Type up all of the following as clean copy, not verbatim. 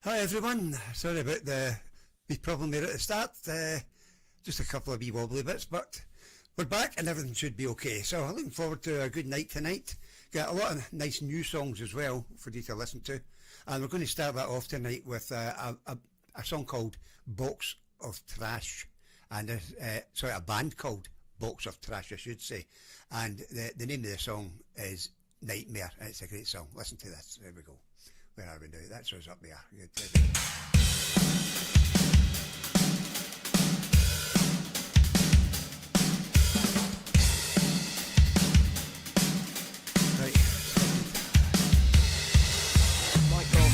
Hi everyone, sorry about the wee problem there at the start, just a couple of wee wobbly bits, but we're back and everything should be okay. So I'm looking forward to a good night tonight. Got a lot of nice new songs as well for you to listen to, and we're going to start that off tonight with a song called Box of Trash, and a band called Box of Trash I should say, and the name of the song is Nightmare, and it's a great song. Listen to this, there we go. Where are we now? That's us up there. Right. Michael.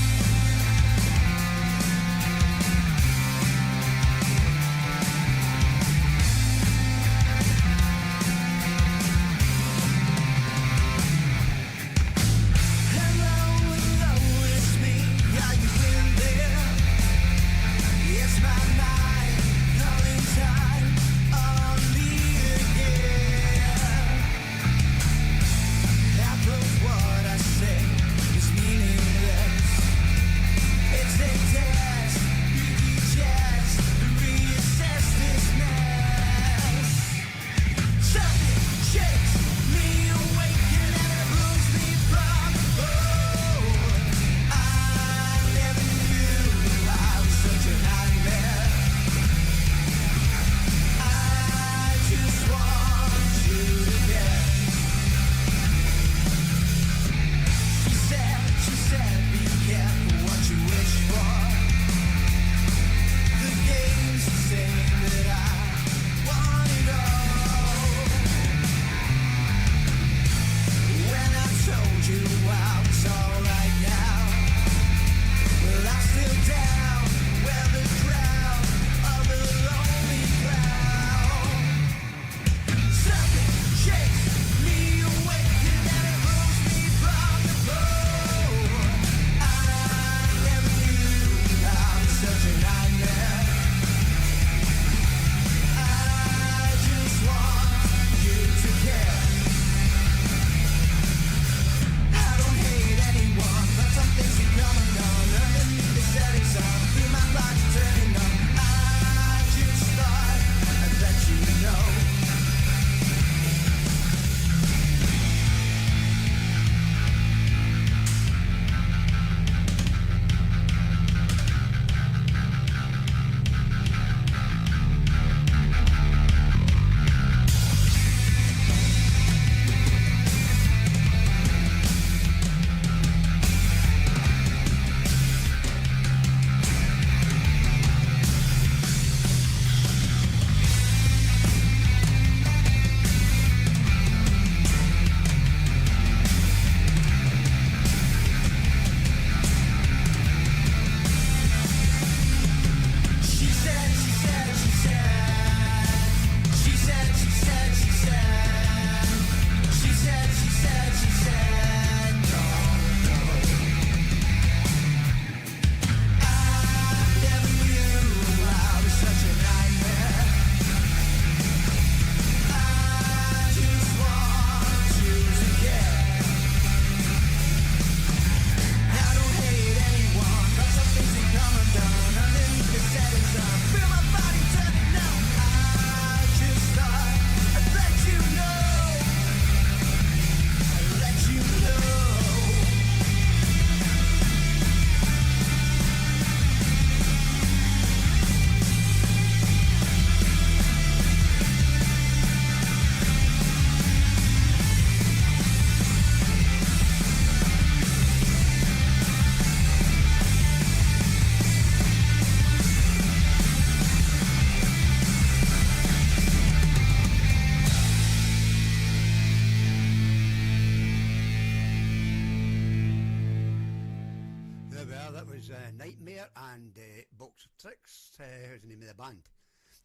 Nightmare and Box of Tricks, here's the name of the band.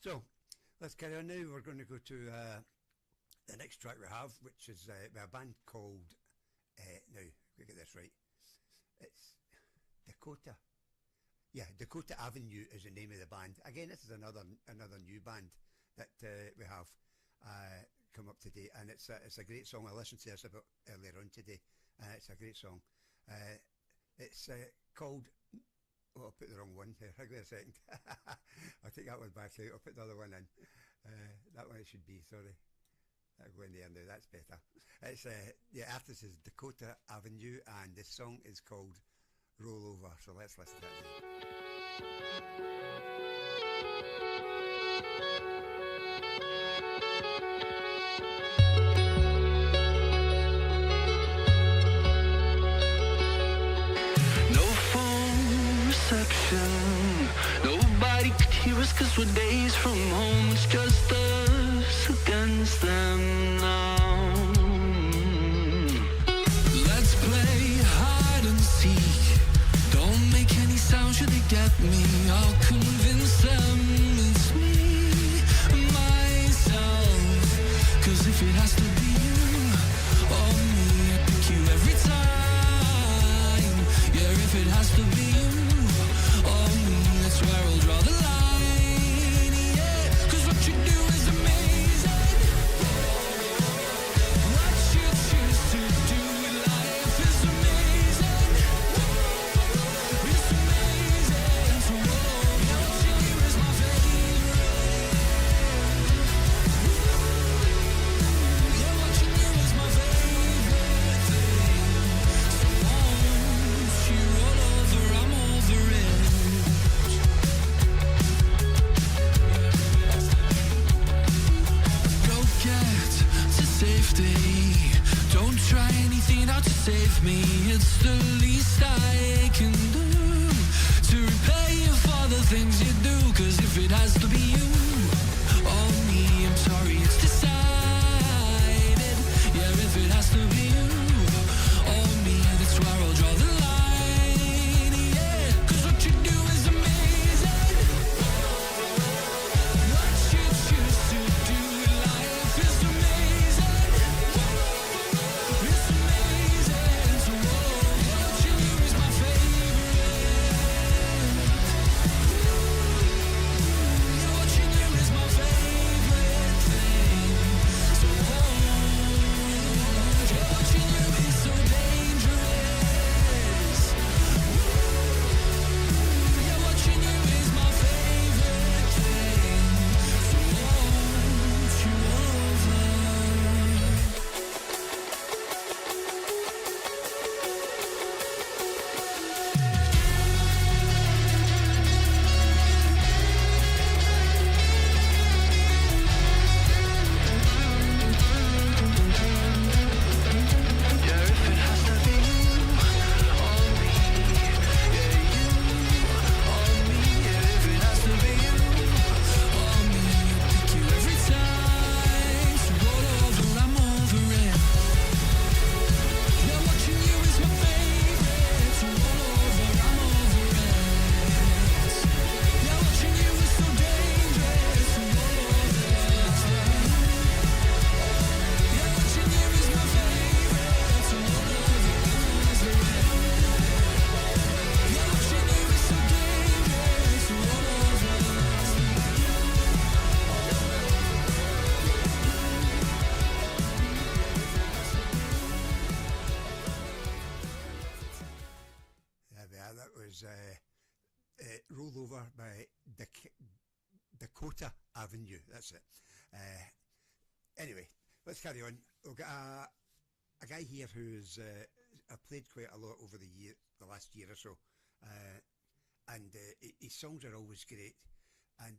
So let's carry on now. We're going to go to the next track we have, which is a band called, now we get this right, it's Dakota. Yeah, Dakota Avenue is the name of the band. Again, this is another new band that we have come up today, and it's a great song. I listened to this a bit earlier on today, and it's a great song. It's called Oh, I put the wrong one here. Hang on a second. I'll take that one back out. I'll put the other one in. That one it should be, sorry. That'll go in there now. That's better. It's the artist is Dakota Avenue, and this song is called Roll Over. So let's listen to that now. Nobody could hear us 'cause we're days from home. It's just us against them now. Let's play hide and seek. Don't make any sound, should they get me? I'll convince them it's me, myself. 'Cause if it has to be you or me, I pick you every time. Yeah, if it has to be you, that's where I'll draw the line, yeah. 'Cause what you do is amazing. What you choose to do with life is amazing. It's amazing. So watching you is my favorite. Yeah, watching you is my favorite thing. So won't you roll over, I'm over it. Safety. Don't try anything out to save me. It's the least I can do to repay you for the things you do. 'Cause if it has to be you or me, I'm sorry, it's decided. Yeah, if it has to be you or me, that's where I'll draw the line, yeah. 'Cause what you do is amazing. What you choose to do in life is amazing. Roll Over by Dakota Avenue. That's it. Anyway, let's carry on. We've got a guy here who's I've played quite a lot over the last year or so, and his songs are always great, and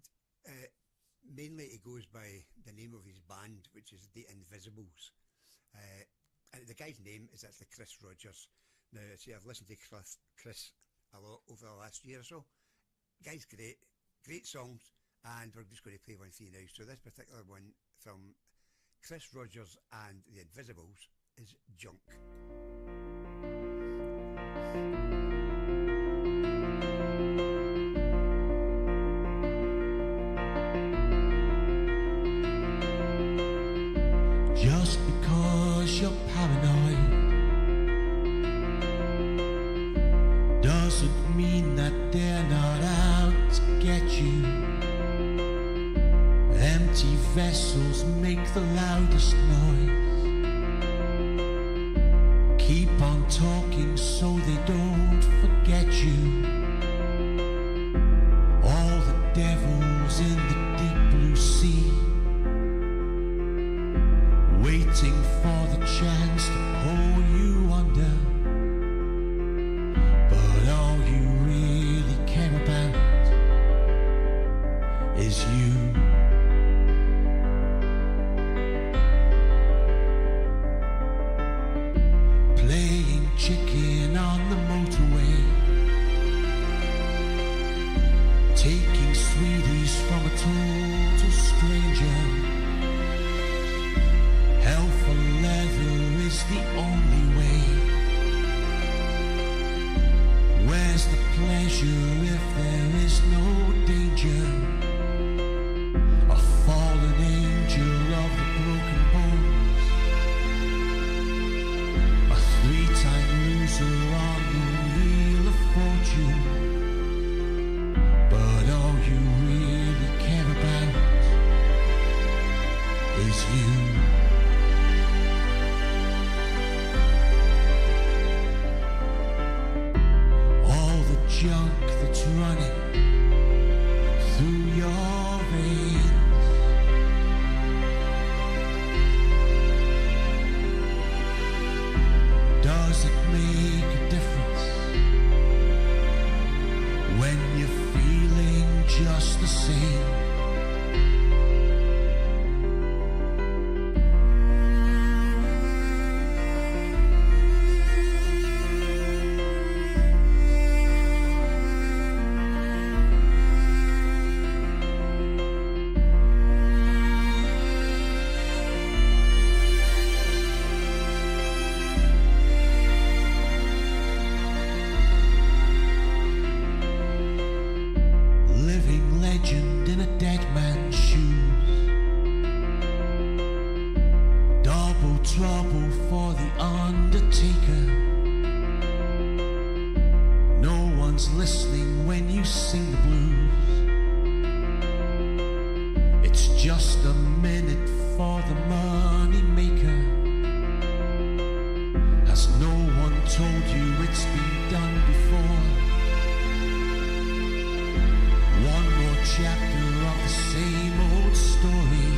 mainly he goes by the name of his band, which is The Invisibles, and the guy's name is actually Chris Rogers. Now, see, I've listened to Chris a lot over the last year or so. Guy's great songs, and we're just going to play one for you now. So this particular one from Chris Rogers and The Invisibles is Junk. Just because you're paranoid doesn't mean that they're not out to get you. Empty vessels make the loudest noise. Keep on talking so they don't forget you. waiting for the chance to pull you under. But all you really care about is you. Playing chicken on the motorway, taking sweeties from a total stranger. Hell for leather is the only way. Where's the pleasure if there is no danger? A fallen angel of the broken bones, a three-time loser on the wheel of fortune. But all you really care about is you. All the junk that's running through your veins, does it make a difference when you're feeling just the same? Living legend in a dead man's shoes, double trouble for the undertaker. No one's listening when you sing the blues. It's just a minute for the money maker. Has no one told you it's been done before? One more chapter of the same old story.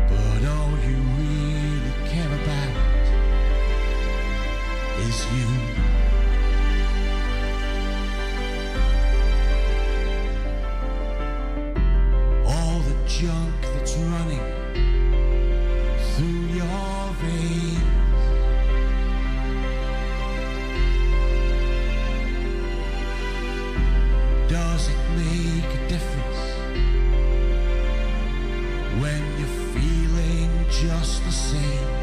But all you really care about is you. All the junk that's running through your veins, does it make a difference when you're feeling just the same?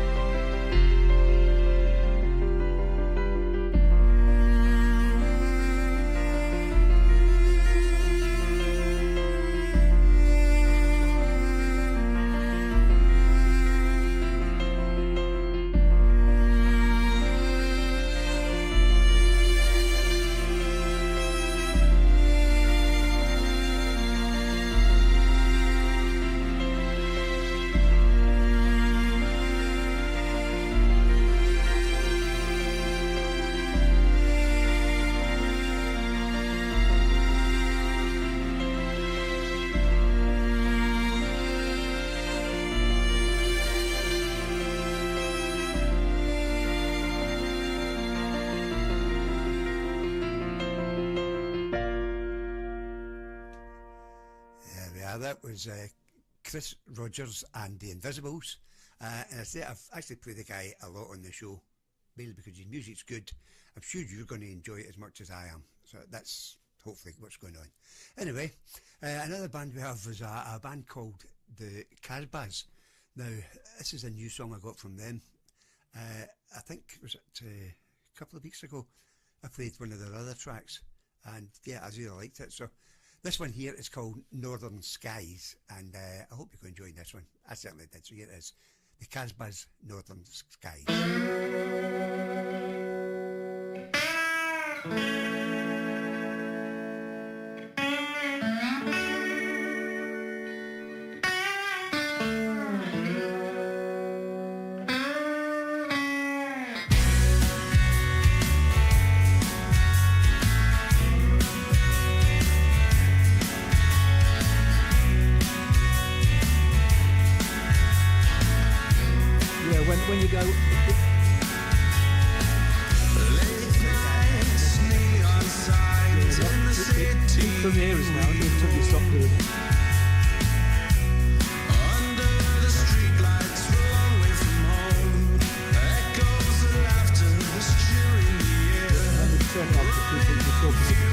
That was Chris Rogers and the Invisibles, and I say I've actually played the guy a lot on the show, mainly because his music's good. I'm sure you're going to enjoy it as much as I am, so that's hopefully what's going on. Anyway, another band we have is a band called the Casbahs. Now this is a new song I got from them. I think was it a couple of weeks ago I played one of their other tracks, and yeah, I really liked it. So this one here is called Northern Skies, and I hope you're enjoying this one. I certainly did. So here it is, the Casbahs, Northern Skies. when you go. From here is now until you stop doing it. Turn it off to people who are talking.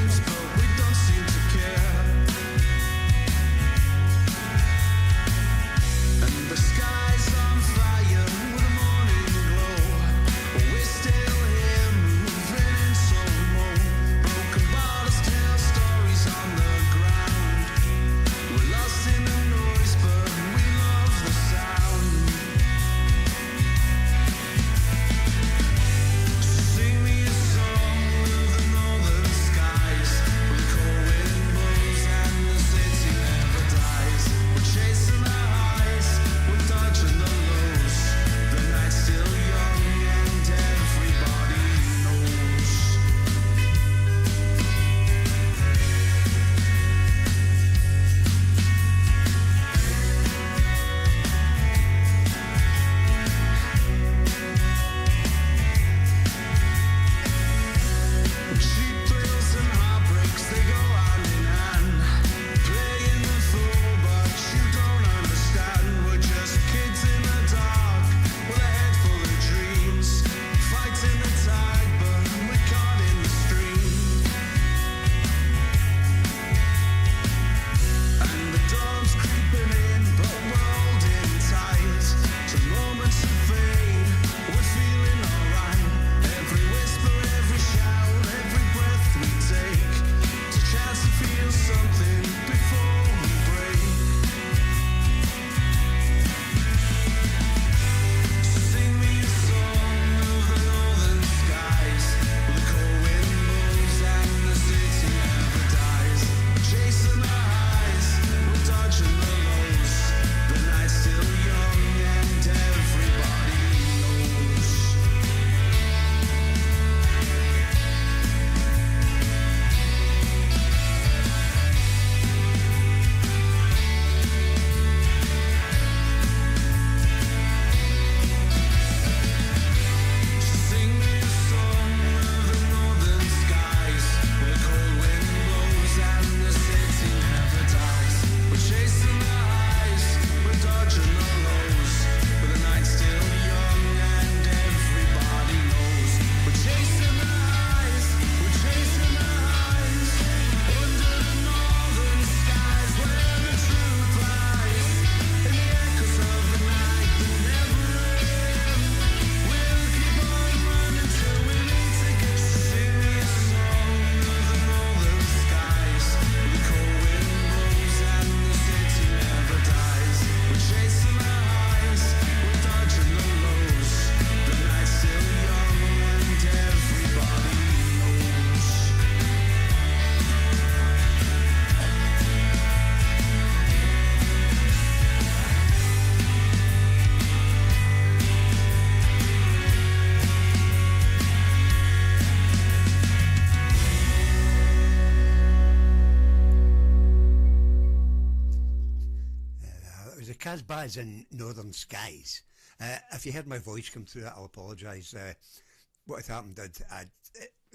Casbah's in Northern Skies. If you heard my voice come through, I'll apologise. What had happened, I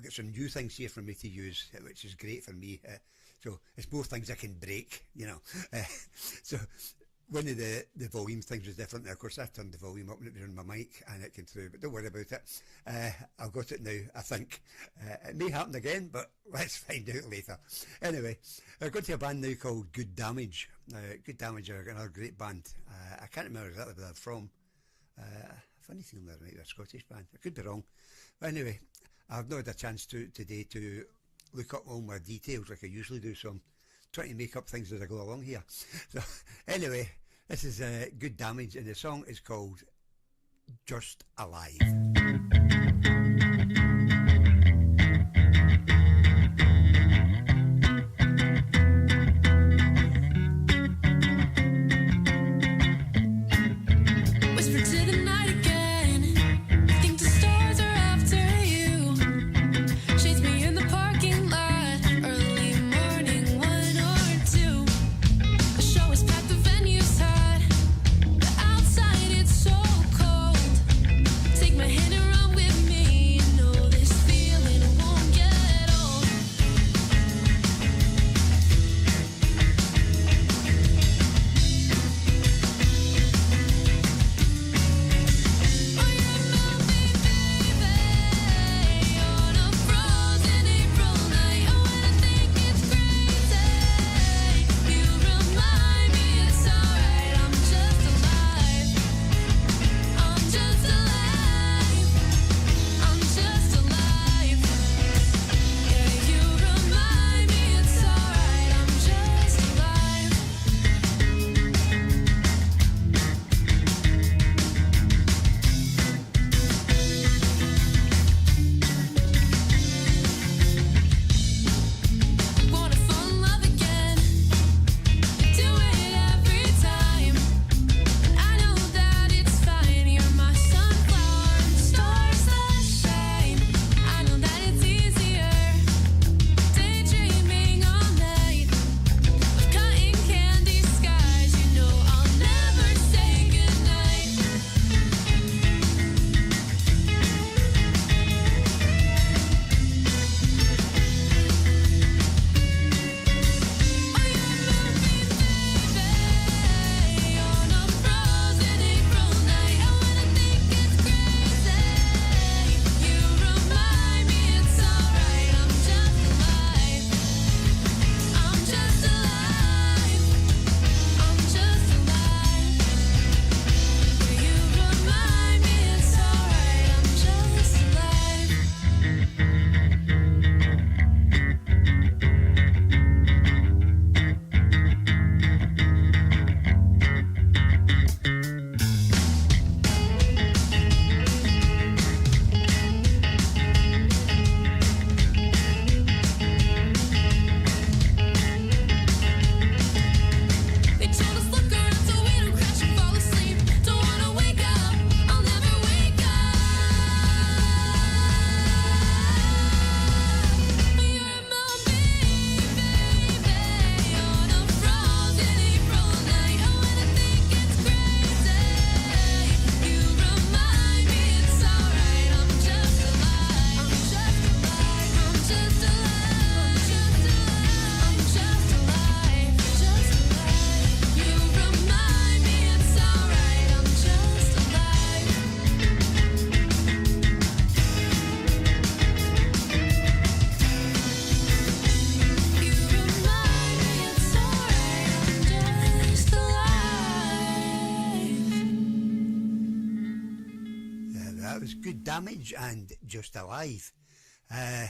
got some new things here for me to use, which is great for me. So it's more things I can break, you know. So one of the volume things was different. Now, of course, I turned the volume up and it was on my mic and it came through, but don't worry about it. I've got it now, I think. It may happen again, but let's find out later. Anyway, I've got to a band now called Good Damage. Good Damage are another great band. I can't remember exactly where they're from. Funny feeling they're a Scottish band. I could be wrong. But anyway, I've not had a chance today to look up all my details like I usually do, so I'm trying to make up things as I go along here. So anyway, this is Good Damage, and the song is called Just Alive. Show is packed, the venue's hot. The outside it's so cold. that was Good Damage and Just Alive. Yeah,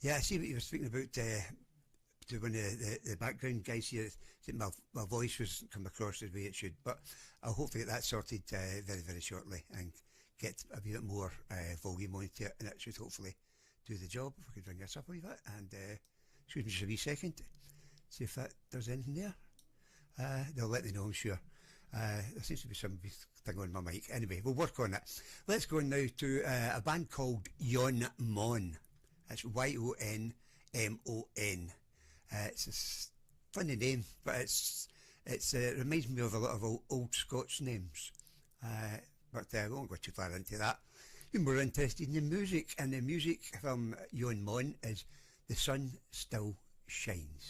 I see what you were speaking about to one of the background guys here. I think my voice was come across the way it should, but I'll hopefully get that sorted very, very shortly and get a bit more volume onto it, and it should hopefully do the job. If I could bring this up a wee bit, and excuse me just a wee second, see if there's anything there. They'll let me know, I'm sure. There seems to be some thing on my mic. Anyway, we'll work on it. Let's go now to a band called Yon Mon. That's YONMON. It's a funny name, but it reminds me of a lot of old Scots names. But I won't go too far into that. You're more interested in the music, and the music from Yon Mon is The Sun Still Shines.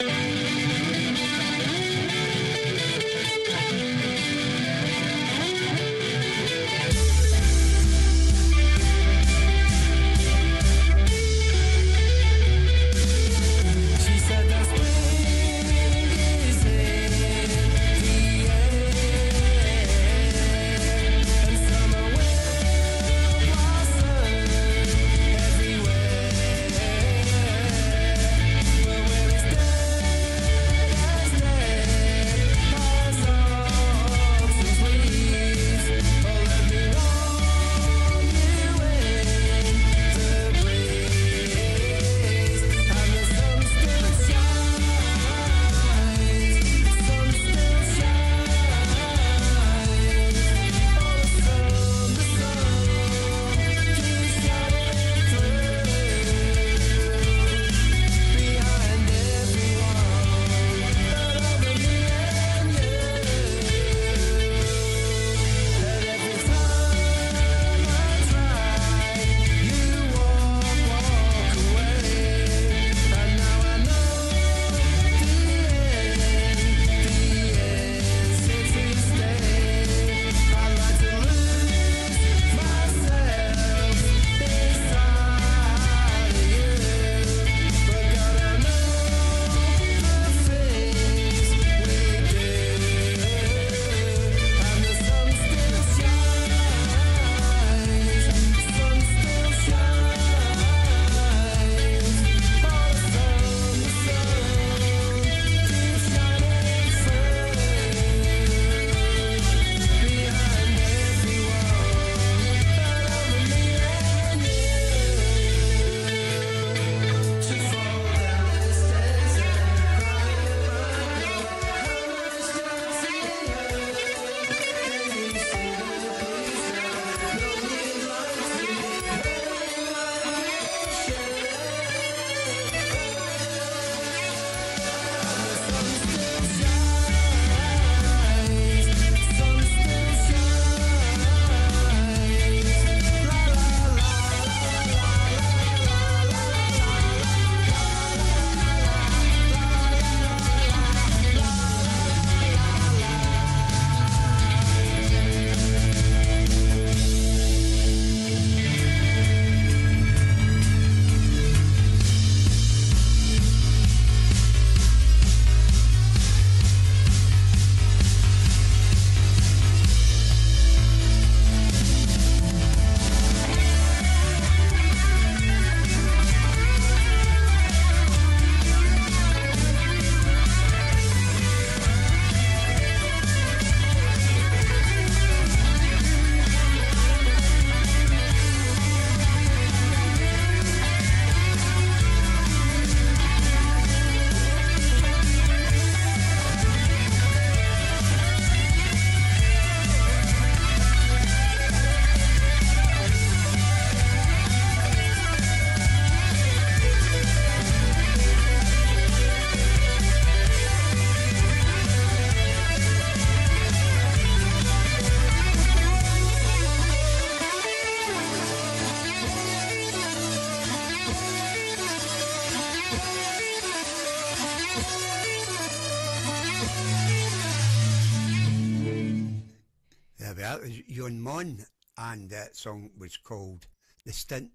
That was Yon Mon, and that song was called The Sun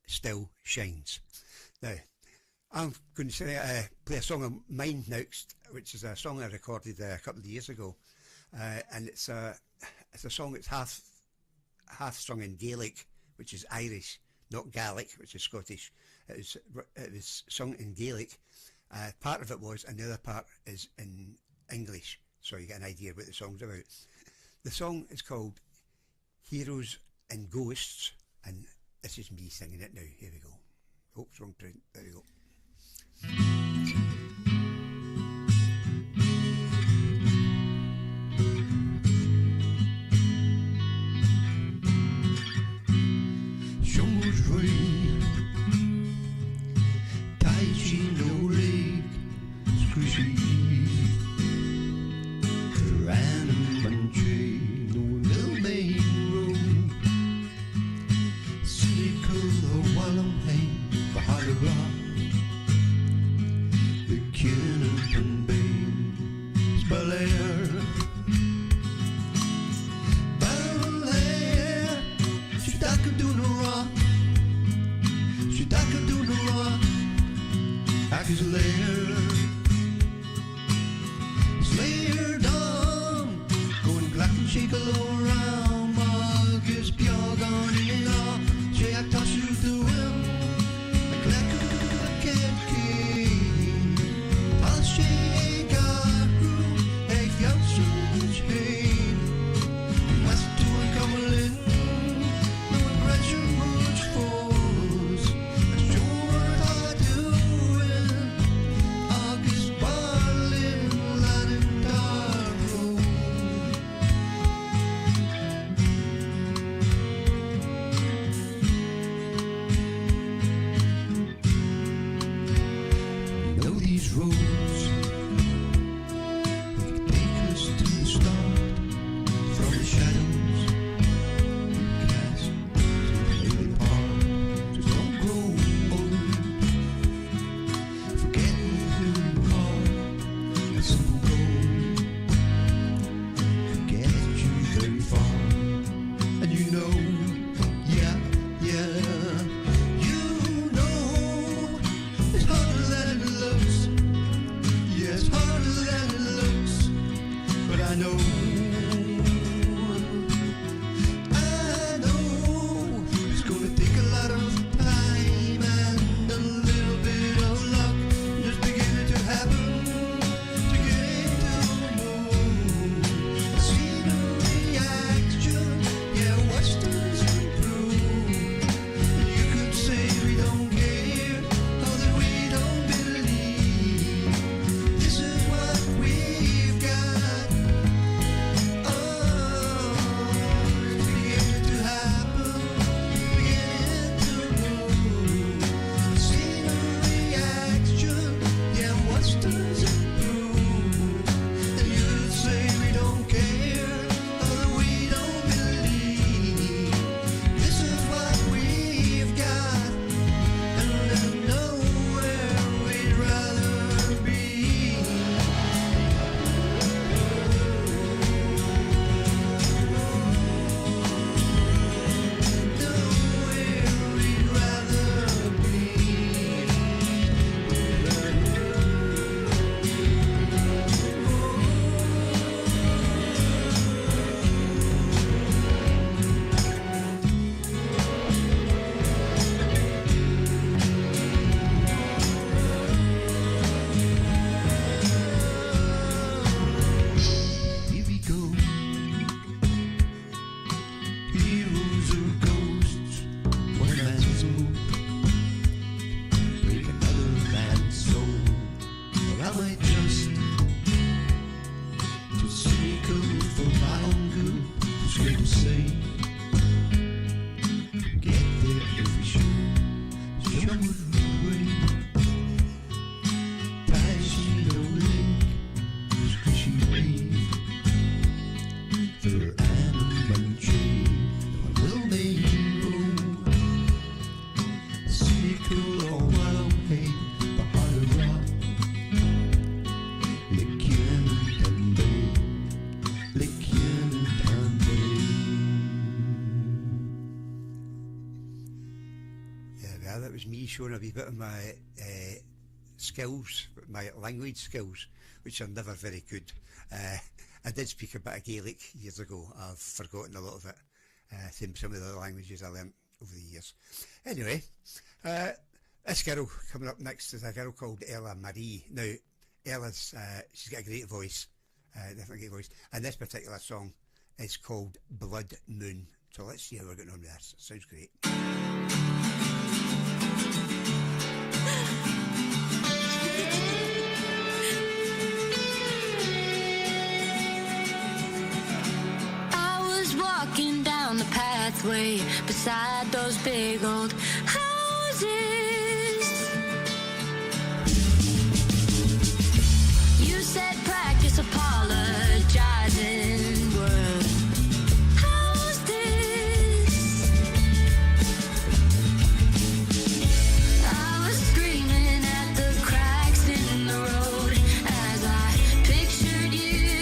Still Shines. Now, I'm going to play a song of mine next, which is a song I recorded a couple of years ago, and it's a song that's half sung in Gaelic which is Irish, not Gaelic, which is Scottish. It was sung in Gaelic. Part of it was, and the other part is in English, so you get an idea what the song's about. The song is called Heroes and Ghosts, and this is me singing it now. Here we go. Oops, wrong print. There we go. That was me showing a wee bit of my skills, my language skills, which are never very good. I did speak a bit of Gaelic years ago. I've forgotten a lot of it. Some of the other languages I learnt over the years. Anyway, this girl coming up next is a girl called Ella Marie. Now, Ella's, she's got a great voice, definitely a great voice, and this particular song is called Blood Moon. So let's see how we're getting on with this. Sounds great. Walking down the pathway beside those big old houses. You said practice apologizing, world. How's this? I was screaming at the cracks in the road as I pictured you.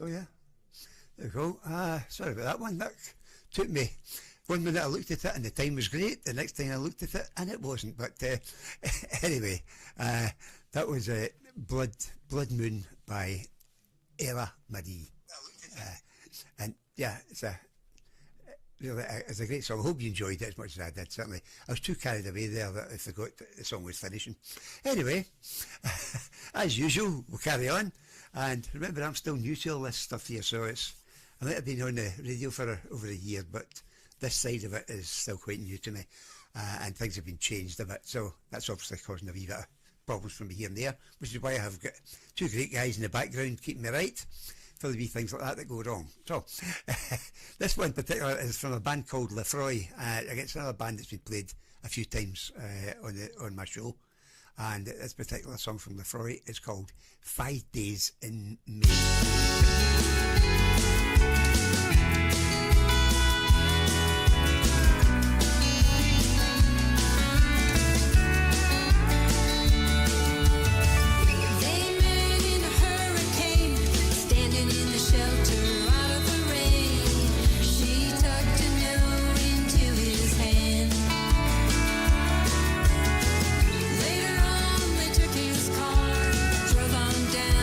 Oh yeah, there we go. Sorry about that one. That took me 1 minute. I looked at it and the time was great. The next thing I looked at it and it wasn't. But anyway, that was Blood Moon by Ella Marie. And yeah, it's a great song. I hope you enjoyed it as much as I did. Certainly, I was too carried away there that I forgot that the song was finishing. Anyway, as usual, we'll carry on. And remember, I'm still new to all this stuff here, so I might have been on the radio for over a year, but this side of it is still quite new to me, and things have been changed a bit, so that's obviously causing a wee bit of problems from me here and there, which is why I have got two great guys in the background keeping me right for the wee things like that go wrong. So, this one in particular is from a band called Lefroy. It's another band that's been played a few times on my show. And this particular song from Lefroy is called 5 Days in May. Down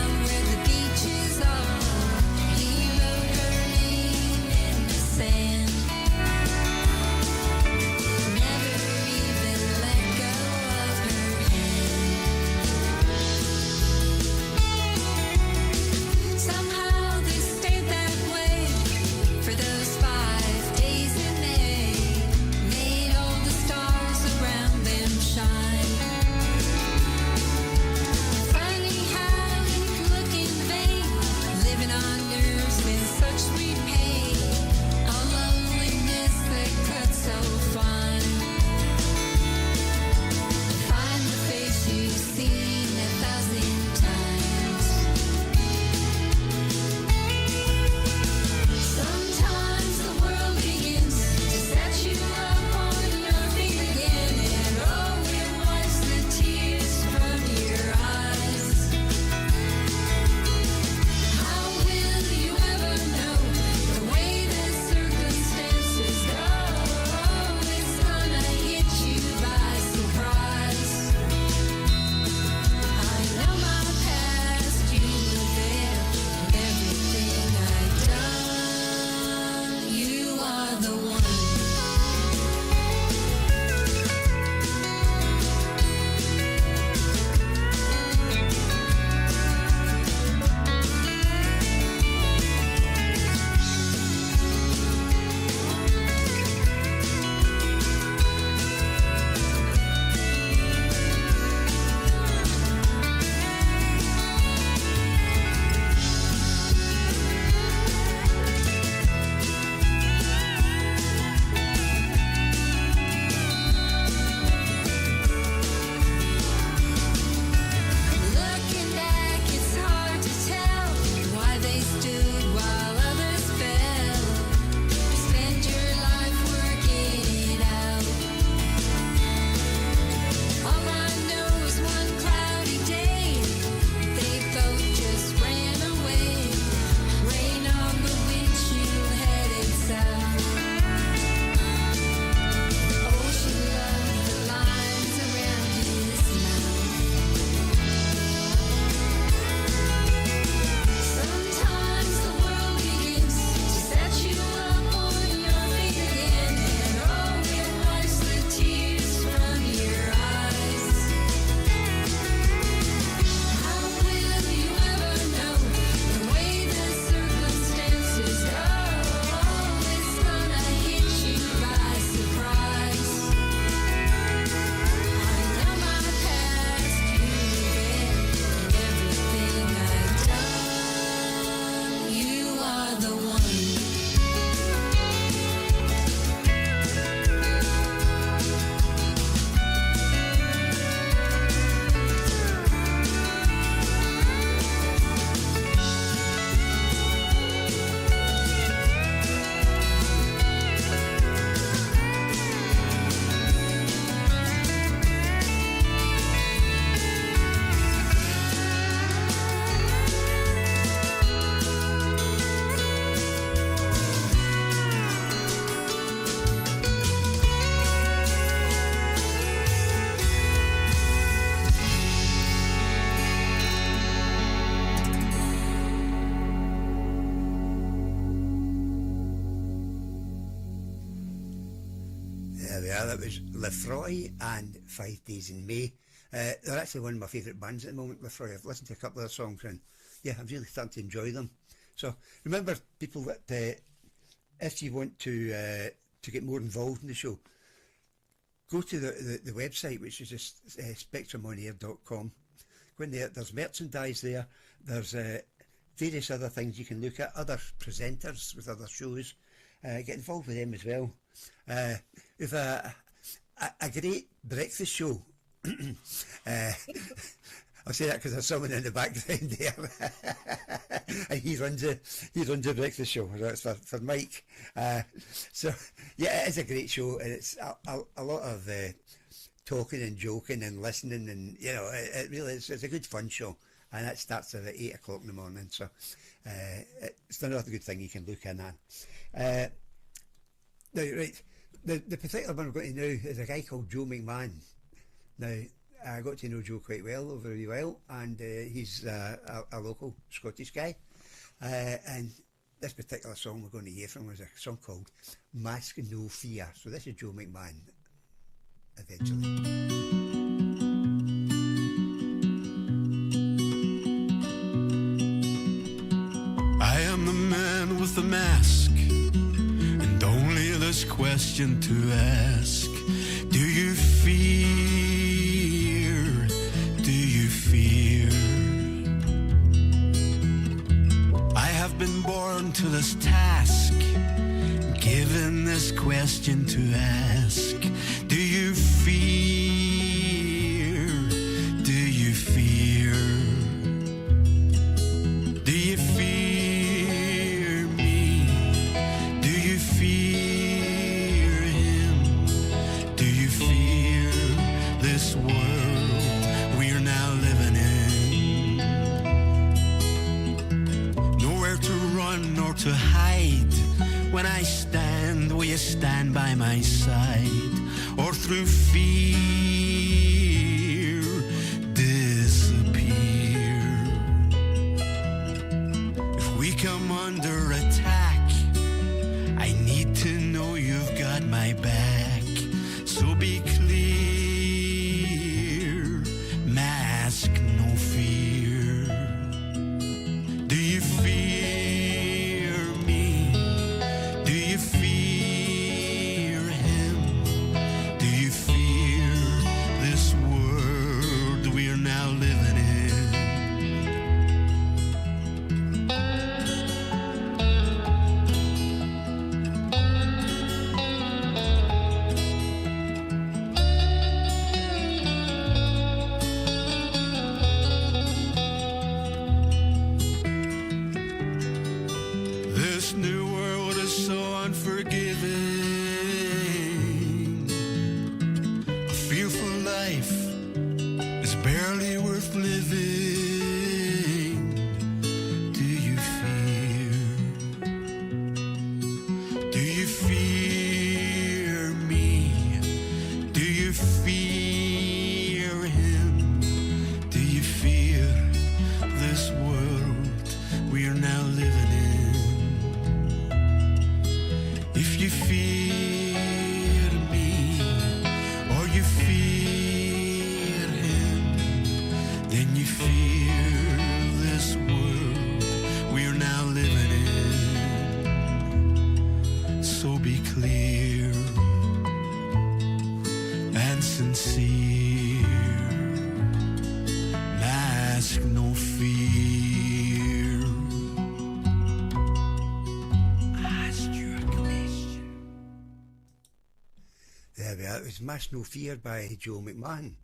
There we are, that was Lefroy and 5 Days in May. They're actually one of my favourite bands at the moment, Lefroy. I've listened to a couple of their songs and yeah, I'm really starting to enjoy them. So remember, people, that if you want to get more involved in the show, go to the website, which is just spectrumonair.com. Go in there, there's merchandise there, there's various other things you can look at, other presenters with other shows, get involved with them as well. We've a great breakfast show. I'll say that because there's someone in the background there, and he runs a breakfast show. That's for Mike. So yeah, it is a great show, and it's a lot of talking and joking and listening, and you know, it really is. It's a good fun show, and it starts at 8 o'clock in the morning. So it's another good thing you can look in on. Now, right, the particular one I'm going to now is a guy called Joe McMahon. Now, I got to know Joe quite well over a wee while, and he's a local Scottish guy. And this particular song we're going to hear from was a song called Mask No Fear. So this is Joe McMahon, eventually. I am the man with the mask, and only this question to ask. Do you fear? Do you fear? I have been born to this task, given this question to ask. Do you fear? Do you fear? Do you fear me? Do you fear him? Do you fear this world we're now living in? Nowhere to run nor to hide. When I stand, will you stand by my side? Or through fear disappear? If we come under attack, I need to know you've got my back. So be clear, mask no fear. Do you fear me? Do you fear him? Do you fear this world we're now living in? This new world is so unforgiving. A fearful life is barely worth living. Do you fear? Do you fear me? Do you fear him? Do you fear this world we're now living in? If you fear me or you fear him, then you fear this world we're now living in. So be clear and sincere. Mask no fear. Ask your question. There we are. It was Mask No Fear by Joe McMahon,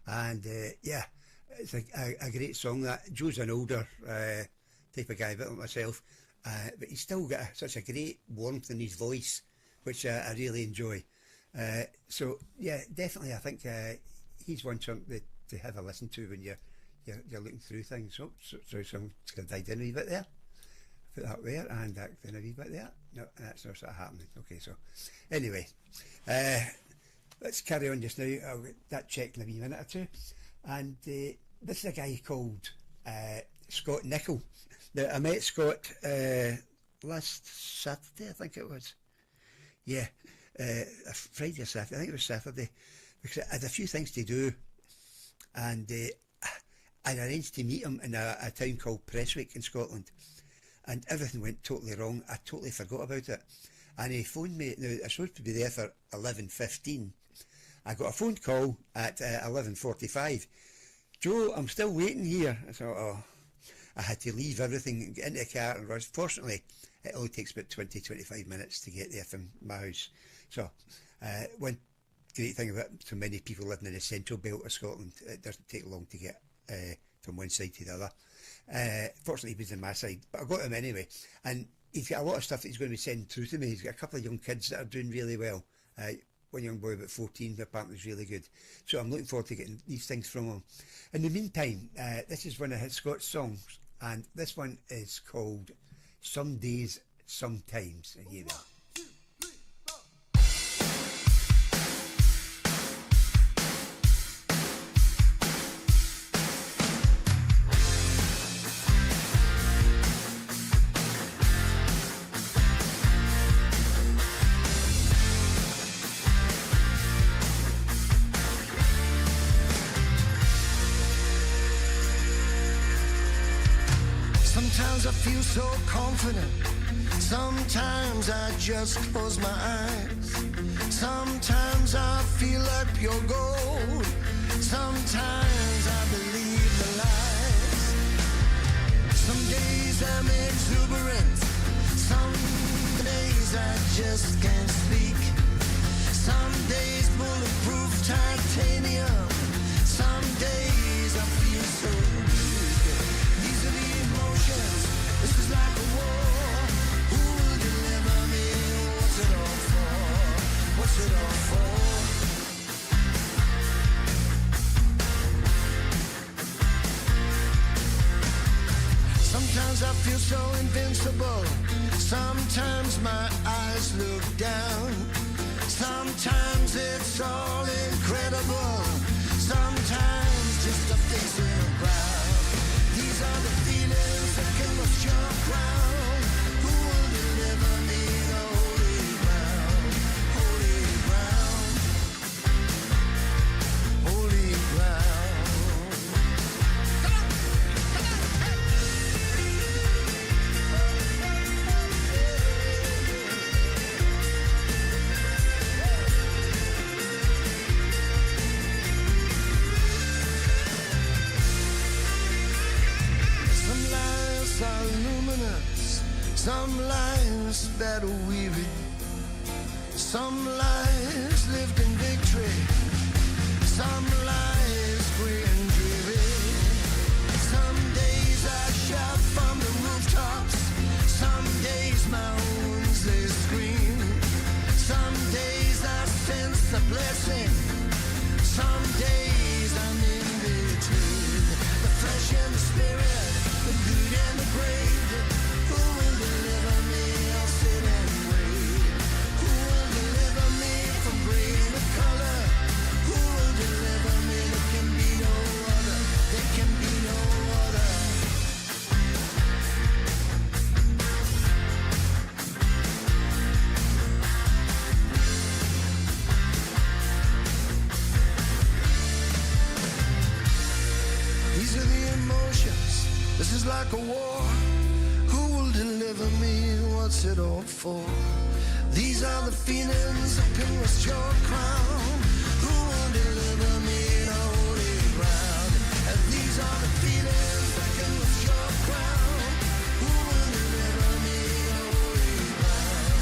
and yeah, it's a great song. That Joe's an older type of guy, a bit like myself, but he's still got such a great warmth in his voice, which I really enjoy. So yeah, definitely, I think he's one to have a listen to when you're looking through things. So I'm just going to dive in a wee bit there. Put that there and that in a wee bit there. No, that's not sort of happening. Okay, so anyway, let's carry on just now. I'll get that checked in a wee minute or two. And this is a guy called Scott Nichol. Now, I met Scott last Saturday, I think it was. Yeah, Friday or Saturday, I think it was Saturday, because I had a few things to do, and I arranged to meet him in a town called Prestwick in Scotland, and everything went totally wrong. I totally forgot about it, and he phoned me. Now, I was supposed to be there for 11:15. I got a phone call at 11:45. Joe, I'm still waiting here. I thought, oh, I had to leave everything, get into the car and rush. Fortunately, it only takes about 20-25 minutes to get there from my house. So, one great thing about so many people living in the central belt of Scotland, it doesn't take long to get from one side to the other. Fortunately, he was on my side, but I got him anyway. And he's got a lot of stuff that he's going to be sending through to me. He's got a couple of young kids that are doing really well. One young boy about 14 apparently is really good. So I'm looking forward to getting these things from him. In the meantime, this is one of his Scott's songs, and this one is called Some Days, Sometimes. And here we are. Sometimes I feel so confident. Sometimes I just close my eyes. Sometimes I feel like pure gold. Sometimes I believe the lies. Some days I'm exuberant. Some days I just can't speak. Some days bulletproof titanium. Some days I feel so weak. These are the emotions. This is like a war. Who will deliver me? What's it all for? What's it all for? Sometimes I feel so invincible. Sometimes my eyes look down. Sometimes it's all incredible. Sometimes just a face in a crowd. These are the feelings that can rush your crown. Who will deliver me the holy ground? Holy ground. Holy ground. Some lives are luminous, some lives that are weary, some lives lived in victory, some lives free and dreary. Some days I shout from the rooftops, some days my wounds they scream. Some days I sense a blessing, some days I'm in between. The flesh and the spirit, the good and the great. Who will deliver me? I'll sit and wait. Who will deliver me from gray to color? Who will deliver me? There can be no other. There can be no other. These are the emotions. This is like a war. Who will deliver me? What's it all for? These are the feelings that can rest your crown. Who will deliver me to holy ground? And these are the feelings that can rest your crown. Who will deliver me to holy ground?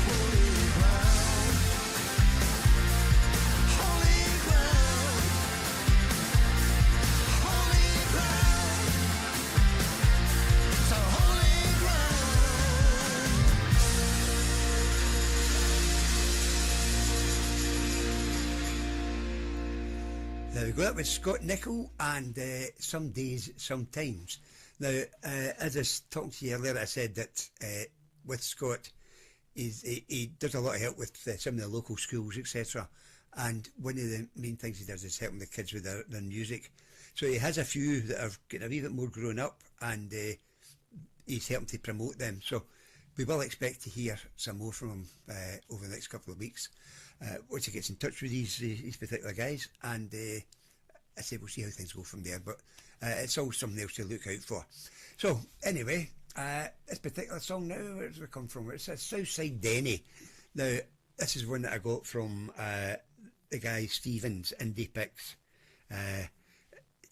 Holy ground. Holy ground. Holy ground. To holy ground. There we go. That was Scott Nichol and Some Days, Sometimes. Now, as I was talking to you earlier, I said that with Scott, he does a lot of help with some of the local schools, etc. And one of the main things he does is helping the kids with their music. So he has a few that are getting a wee bit more grown up, and he's helping to promote them. So we will expect to hear some more from him over the next couple of weeks. Once he gets in touch with these particular guys, and I say we'll see how things go from there, but it's all something else to look out for. So anyway, this particular song now, where does it come from? It says Southside Denny. Now this is one that I got from the guy Stevens, Indie Picks,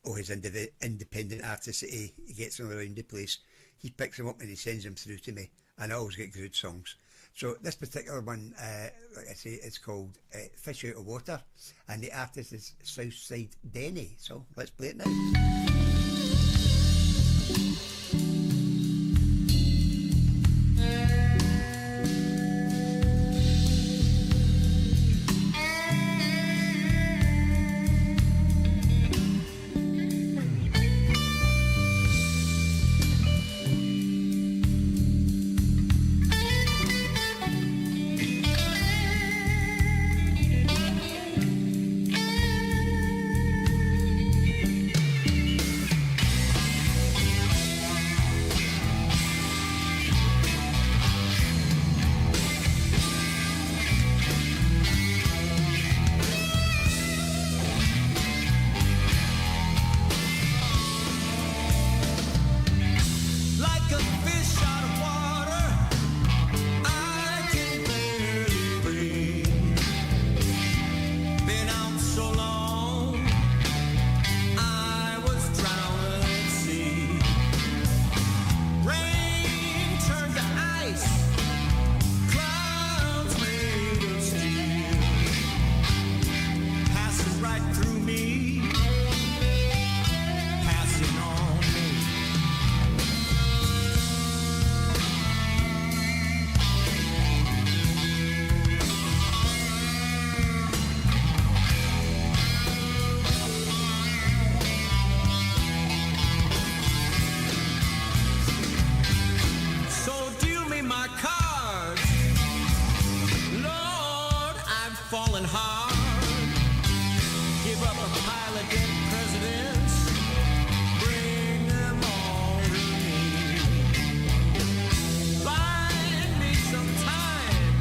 or his independent artists that he gets on around the place. He picks them up and he sends them through to me, and I always get good songs. So this particular one, like I say, it's called Fish Out of Water, and the artist is Southside Denny. So let's play it now. falling hard. Give up a pile of dead presidents. Bring them all to me. Find me some time.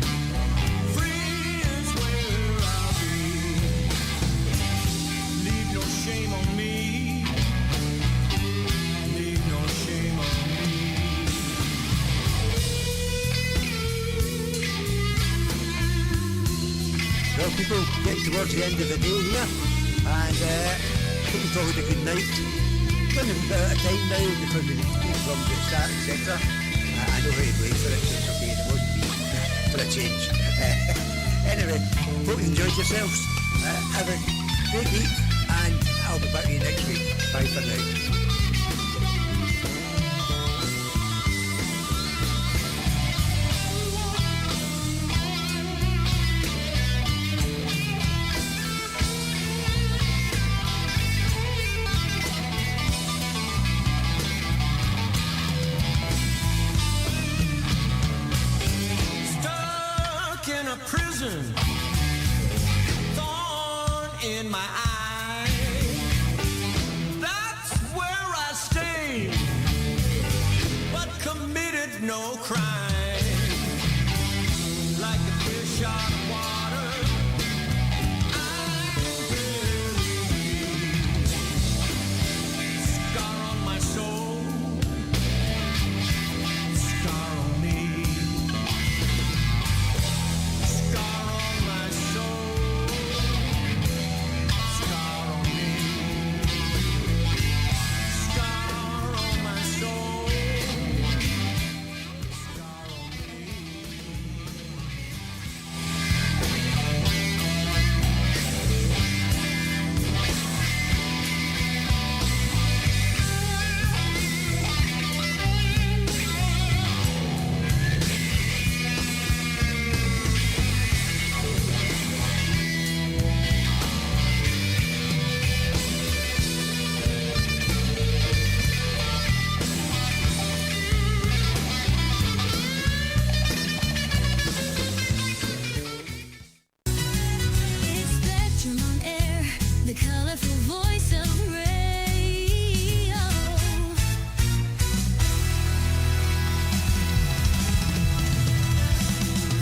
Free is where I'll be. Leave no shame on me. Leave no shame on me. Well, people, getting towards the end of the day here, and hope you've all had a good night. Running a bit out of time now because of the problems at the start, etc. I know how to blame for it, so it's okay, it won't be for a change. Anyway, hope you enjoyed yourselves. Have a great week, and I'll be back to you next week. Bye for now. In a prison, thorn in my eye. That's where I stay, but committed no crime. Like a fish out